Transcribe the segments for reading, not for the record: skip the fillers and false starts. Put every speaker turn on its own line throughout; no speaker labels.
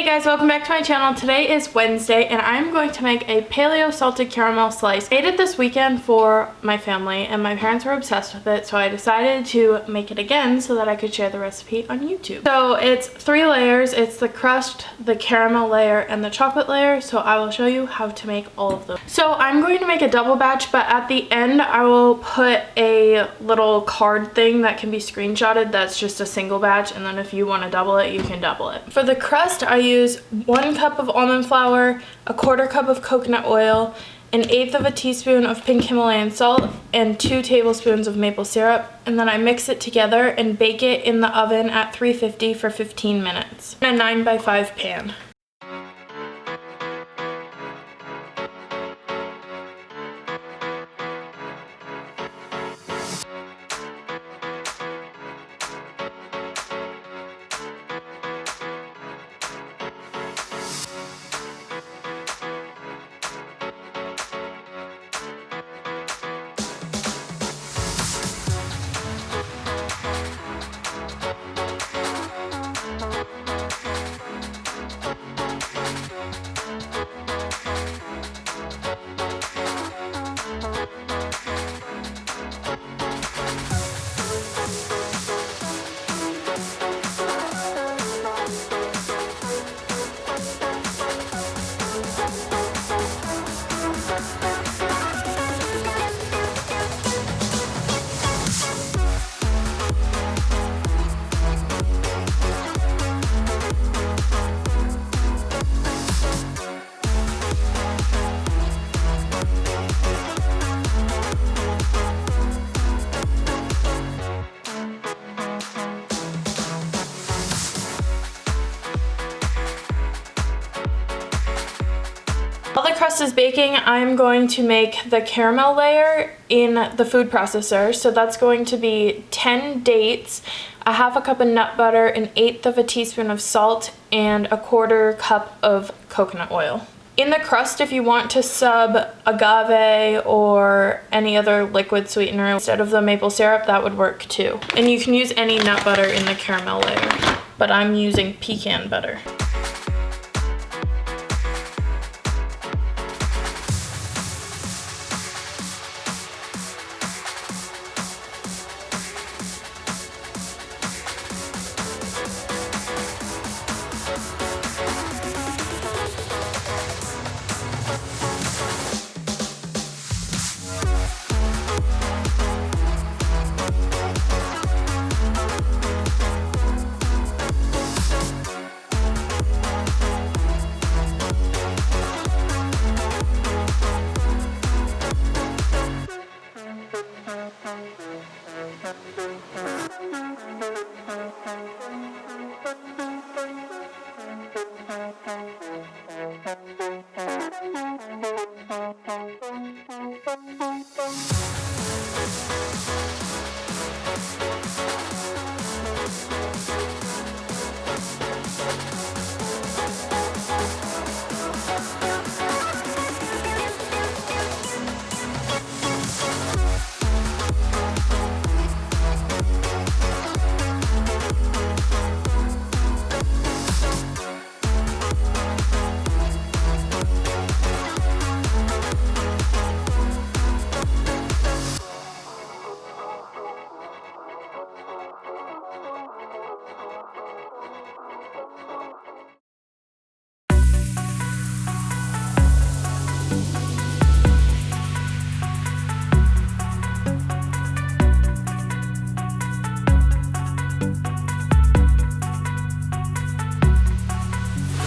Hey guys, welcome back to my channel. Today is Wednesday and I'm going to make a Paleo Salted Caramel Slice. I made it this weekend for my family and my parents were obsessed with it, so I decided to make it again so that I could share the recipe on YouTube. So it's 3 layers. It's the crust, the caramel layer, and the chocolate layer, so I will show you how to make all of them. So I'm going to make a double batch, but at the end I will put a little card thing that can be screenshotted that's just a single batch, and then if you want to double it, you can double it. For the crust, I use 1 cup of almond flour, a 1/4 cup of coconut oil, 1/8 of a teaspoon of pink Himalayan salt, and 2 tablespoons of maple syrup, and then I mix it together and bake it in the oven at 350 for 15 minutes in a 9x5 pan. While the crust is baking, I'm going to make the caramel layer in the food processor. So that's going to be 10 dates, a 1/2 cup of nut butter, 1/8 of a teaspoon of salt, and a 1/4 cup of coconut oil. In the crust, if you want to sub agave or any other liquid sweetener instead of the maple syrup, that would work too. And you can use any nut butter in the caramel layer, but I'm using pecan butter.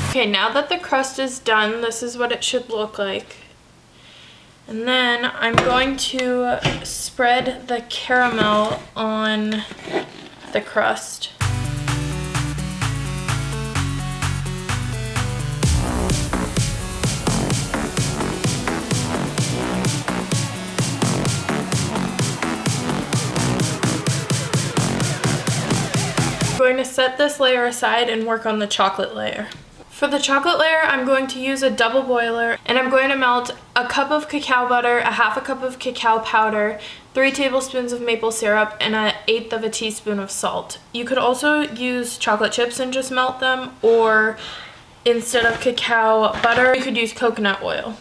Okay, now that the crust is done, this is what it should look like. And then I'm going to spread the caramel on the crust. I'm going to set this layer aside and work on the chocolate layer. For the chocolate layer, I'm going to use a double boiler and I'm going to melt a cup of cacao butter, a 1/2 cup of cacao powder, 3 tablespoons of maple syrup, and 1/8 of a teaspoon of salt. You could also use chocolate chips and just melt them, or instead of cacao butter, you could use coconut oil.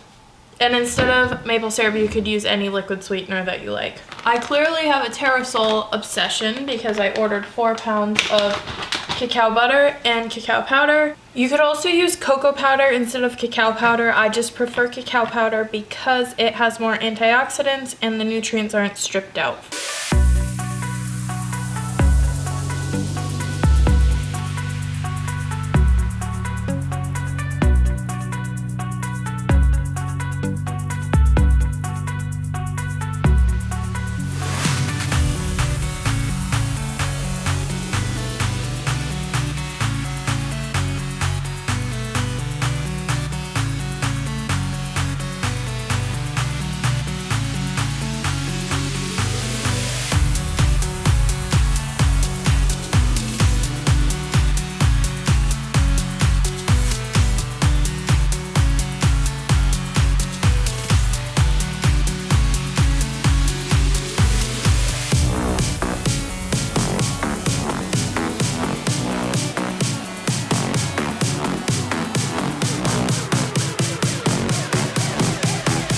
And instead of maple syrup, you could use any liquid sweetener that you like. I clearly have a Terrasol obsession because I ordered 4 pounds of cacao butter and cacao powder. You could also use cocoa powder instead of cacao powder. I just prefer cacao powder because it has more antioxidants and the nutrients aren't stripped out.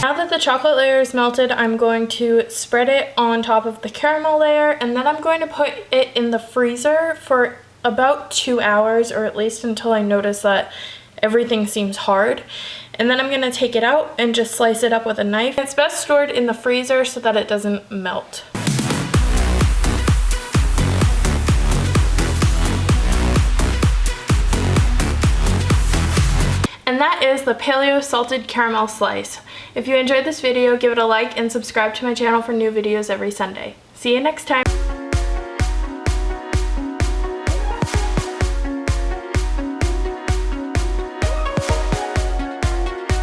Now that the chocolate layer is melted, I'm going to spread it on top of the caramel layer, and then I'm going to put it in the freezer for about 2 hours, or at least until I notice that everything seems hard. And then I'm going to take it out and just slice it up with a knife. It's best stored in the freezer so that it doesn't melt. And that is the Paleo Salted Caramel Slice. If you enjoyed this video, give it a like and subscribe to my channel for new videos every Sunday. See you next time!